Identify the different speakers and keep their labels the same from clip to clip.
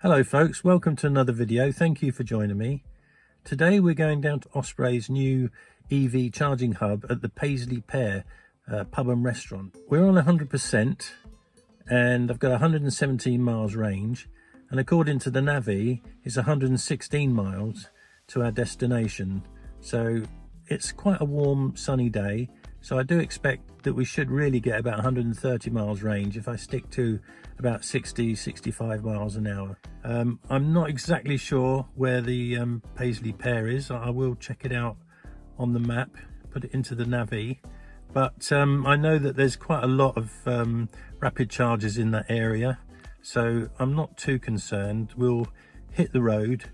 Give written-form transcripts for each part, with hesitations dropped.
Speaker 1: Hello folks, welcome to another video. Thank you for joining me. Today we're going down to Osprey's new EV charging hub at the Paisley Pear pub and restaurant. We're on 100% and I've got 117 miles range, and according to the Navi it's 116 miles to our destination. So it's quite a warm sunny day, so I do expect that we should really get about 130 miles range if I stick to about 65 miles an hour. I'm not exactly sure where the Paisley Pear is. I will check it out on the map, put it into the Navi, but I know that there's quite a lot of rapid chargers in that area, so I'm not too concerned. We'll hit the road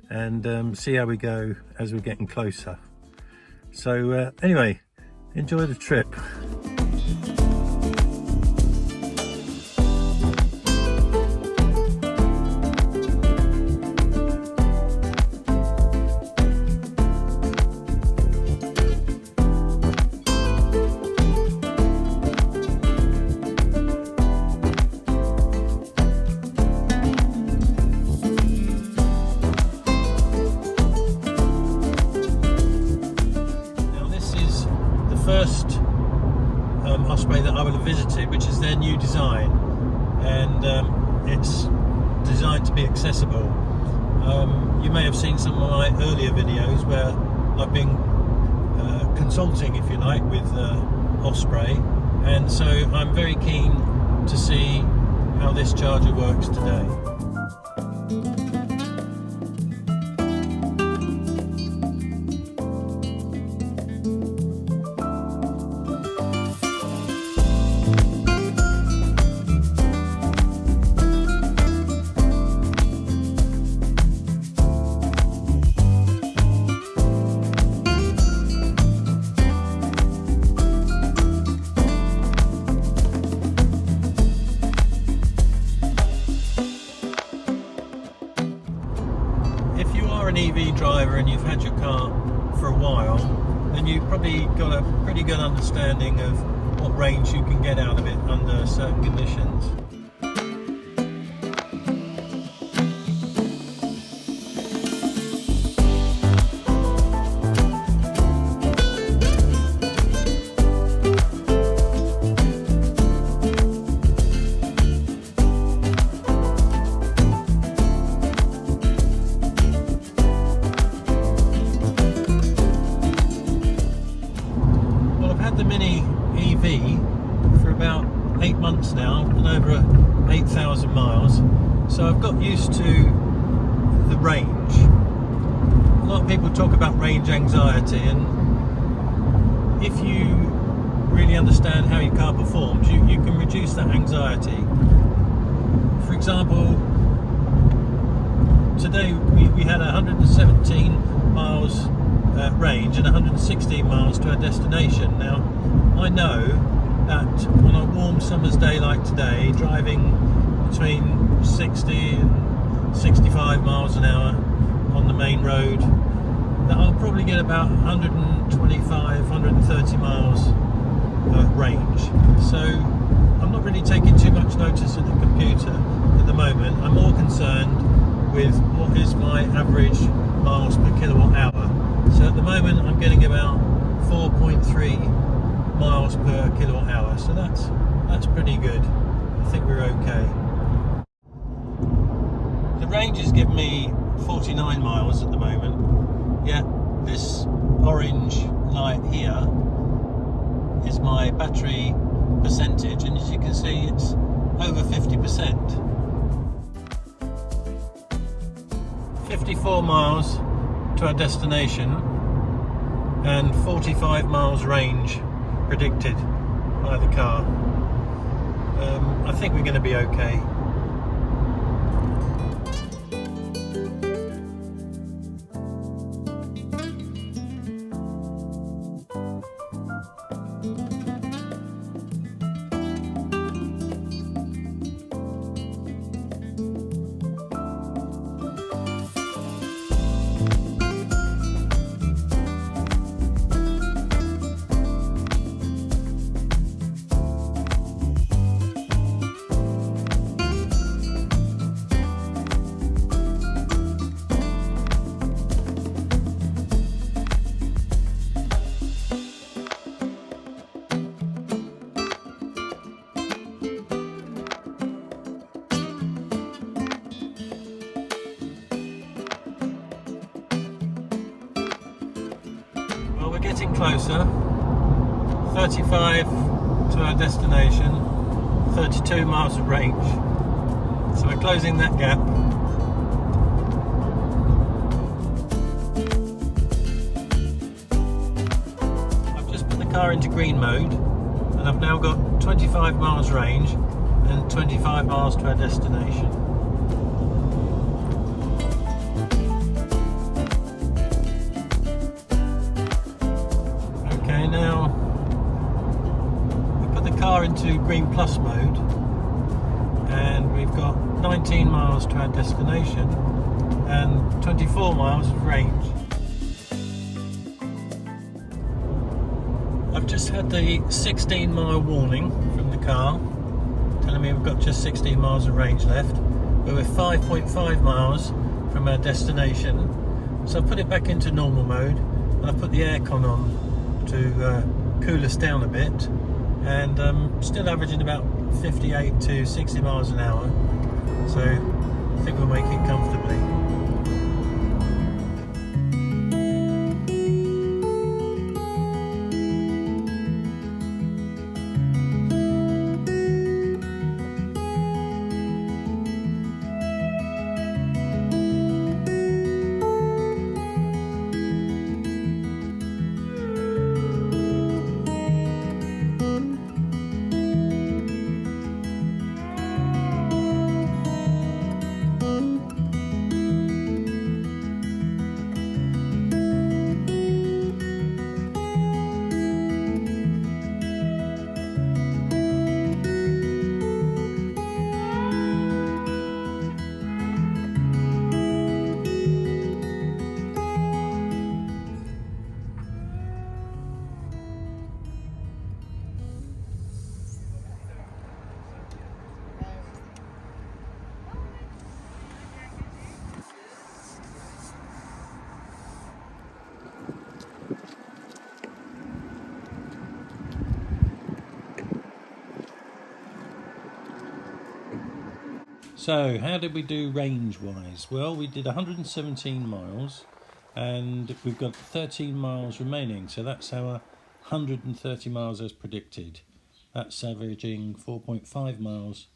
Speaker 1: and see how we go as we're getting closer. So anyway, enjoy the trip. First Osprey that I will have visited, which is their new design, and it's designed to be accessible. You may have seen some of my earlier videos where I've been consulting, if you like, with Osprey, and so I'm very keen to see how this charger works today. An EV driver and you've had your car for a while, then you've probably got a pretty good understanding of what range you can get out of it under certain conditions. The Mini EV for about 8 months now, and over 8,000 miles, so I've got used to the range. A lot of people talk about range anxiety, and if you really understand how your car performs, you can reduce that anxiety. For example, today we had 117 miles range and 116 miles to our destination. Now I know that on a warm summer's day like today, driving between 60 and 65 miles an hour on the main road, that I'll probably get about 125, 130 miles range. So I'm not really taking too much notice of the computer at the moment. I'm more concerned with what is my average miles per kilowatt hour. So at the moment I'm getting about 4.3 miles per kilowatt hour, so that's pretty good. I think we're okay. The range is giving me 49 miles at the moment. Yeah, this orange light here is my battery percentage, and as you can see it's over 50%. 54 miles to our destination and 45 miles range predicted by the car. I think we're going to be okay. we're getting closer. 35 to our destination, 32 miles of range. So we're closing that gap. I've just put the car into green mode and I've now got 25 miles range and 25 miles to our destination. Okay, now we put the car into green plus mode and we've got 19 miles to our destination and 24 miles of range. I've just had the 16-mile warning from the car telling me we've got just 16 miles of range left, but we're 5.5 miles from our destination. So I've put it back into normal mode and I've put the aircon on to cool us down a bit, and still averaging about 58 to 60 miles an hour, so I think we'll make it comfortably. So how did we do range wise? Well, we did 117 miles and we've got 13 miles remaining, so that's our 130 miles as predicted. That's averaging 4.5 miles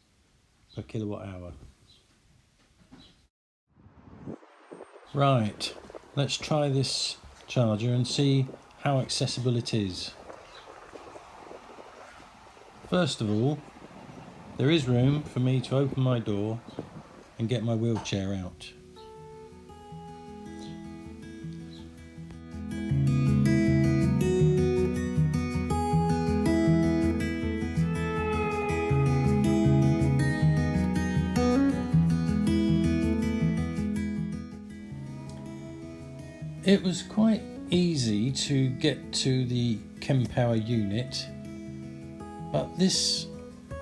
Speaker 1: per kilowatt hour. Right, let's try this charger and see how accessible it is. First of all, there is room for me to open my door and get my wheelchair out. It was quite easy to get to the ChemPower unit, but this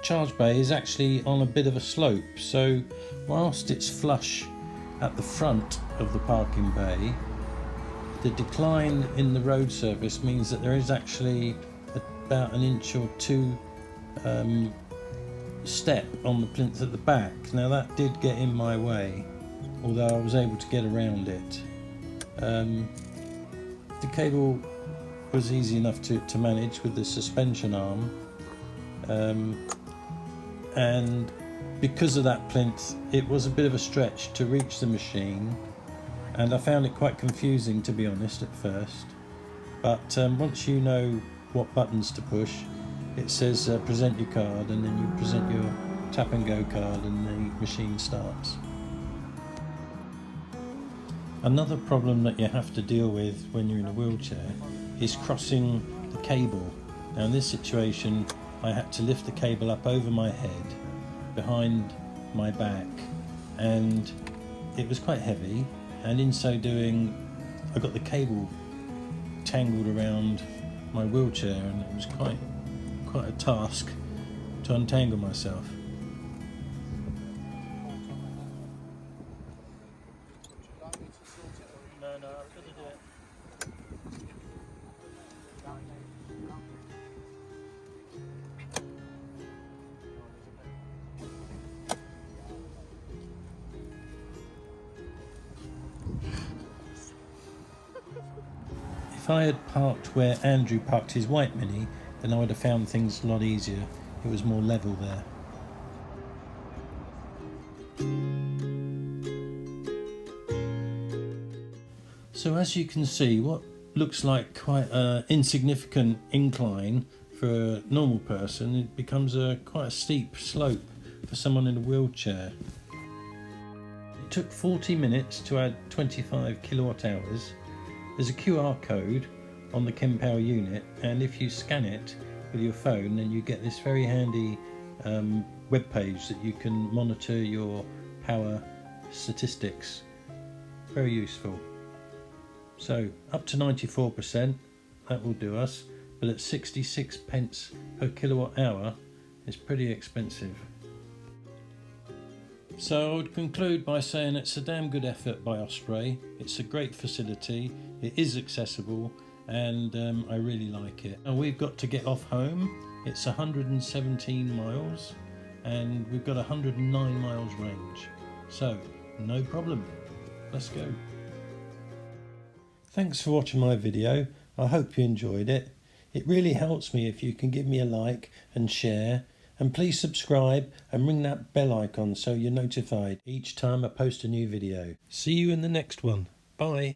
Speaker 1: charge bay is actually on a bit of a slope, so whilst it's flush at the front of the parking bay, the decline in the road surface means that there is actually about an inch or two step on the plinth at the back. Now that did get in my way, although I was able to get around it. The cable was easy enough to manage with the suspension arm, and because of that plinth it was a bit of a stretch to reach the machine, and I found it quite confusing, to be honest, at first, but once you know what buttons to push, it says present your card, and then you present your tap and go card and the machine starts. Another problem that you have to deal with when you're in a wheelchair is crossing the cable. Now in this situation I had to lift the cable up over my head, behind my back, and it was quite heavy, and in so doing I got the cable tangled around my wheelchair, and it was quite a task to untangle myself. If I had parked where Andrew parked his white Mini, then I would have found things a lot easier. It was more level there. So as you can see, what looks like quite an insignificant incline for a normal person, it becomes quite a steep slope for someone in a wheelchair. It took 40 minutes to add 25 kilowatt hours. There's a QR code on the Kempower unit, and if you scan it with your phone, then you get this very handy web page that you can monitor your power statistics. Very useful. So up to 94%, that will do us, but at 66 pence per kilowatt hour, it's pretty expensive. So I would conclude by saying it's a damn good effort by Osprey. It's a great facility, it is accessible, and I really like it. Now we've got to get off home. It's 117 miles and we've got 109 miles range. So no problem, let's go. Thanks for watching my video. I hope you enjoyed it. It really helps me if you can give me a like and share, and please subscribe and ring that bell icon so you're notified each time I post a new video. See you in the next one. Bye.